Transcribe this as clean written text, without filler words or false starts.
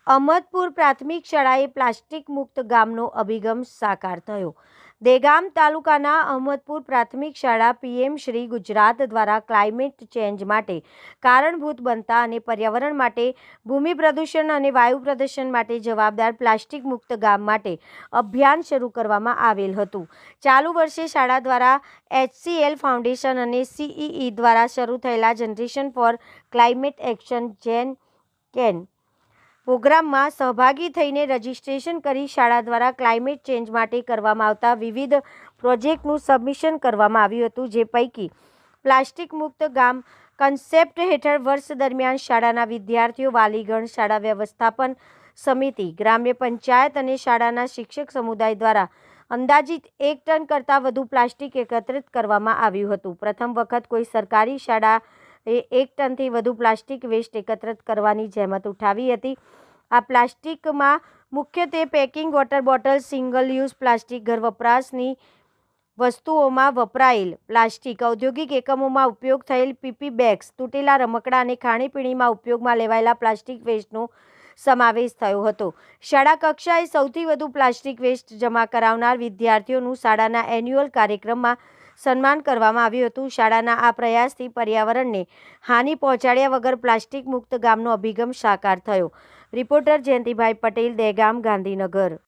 અહમદપુર પ્રાથમિક શાળાએ પ્લાસ્ટિક મુક્ત ગામનો અભિગમ સાકાર થયો। દેગામ તાલુકાના અહમદપુર પ્રાથમિક શાળા પીએમ શ્રી ગુજરાત દ્વારા ક્લાઇમેટ ચેન્જ માટે કારણભૂત બનતા અને પર્યાવરણ માટે, ભૂમિ પ્રદૂષણ અને વાયુ પ્રદૂષણ માટે જવાબદાર પ્લાસ્ટિક મુક્ત ગામ માટે અભિયાન શરૂ કરવામાં આવેલ હતું। ચાલુ વર્ષે શાળા દ્વારા HCL ફાઉન્ડેશન અને CEE દ્વારા શરૂ થયેલા generation for climate action gen can પ્રોગ્રામમાં સહભાગી થઈને રજીસ્ટ્રેશન કરી શાળા દ્વારા ક્લાઇમેટ ચેન્જ માટે કરવામાં આવતા વિવિધ પ્રોજેક્ટનું સબમિશન કરવામાં આવ્યું હતું। જે પૈકી પ્લાસ્ટિક મુક્ત ગામ કન્સેપ્ટ હેઠળ વર્ષ દરમિયાન શાળાના વિદ્યાર્થીઓ, વાલીગણ, શાળા વ્યવસ્થાપન સમિતિ, ગ્રામ્ય પંચાયત અને શાળાના શિક્ષક સમુદાય દ્વારા અંદાજિત 1 ટન કરતાં વધુ પ્લાસ્ટિક એકત્રિત કરવામાં આવ્યું હતું। પ્રથમ વખત કોઈ સરકારી શાળાએ 1 ટનથી વધુ પ્લાસ્ટિક વેસ્ટ એકત્રિત કરવાની જહેમત ઉઠાવી હતી। આ પ્લાસ્ટિકમાં મુખ્યત્વે packing, water bottle, single use plastic, ઘર વપરાશની વસ્તુઓમાં વપરાયેલ પ્લાસ્ટિક, ઔદ્યોગિક એકમોમાં ઉપયોગ થયેલ PP બેગ્સ, તૂટેલા રમકડાં અને ખાણીપીણીમાં ઉપયોગમાં લેવાયેલા પ્લાસ્ટિક વેસ્ટનો સમાવેશ થયો હતો। શાળા કક્ષાએ સૌથી વધુ પ્લાસ્ટિક વેસ્ટ જમા કરાવનાર વિદ્યાર્થીઓનું શાળાના એન્યુઅલ કાર્યક્રમમાં સન્માન કરવામાં આવ્યું હતું। શાળાના આ પ્રયાસથી પર્યાવરણને હાનિ પહોંચાડ્યા વગર પ્લાસ્ટિક મુક્ત ગામનો અભિગમ સાકાર થયો। રિપોર્ટર જયંતિભાઈ પટેલ, દહેગામ, ગાંધીનગર।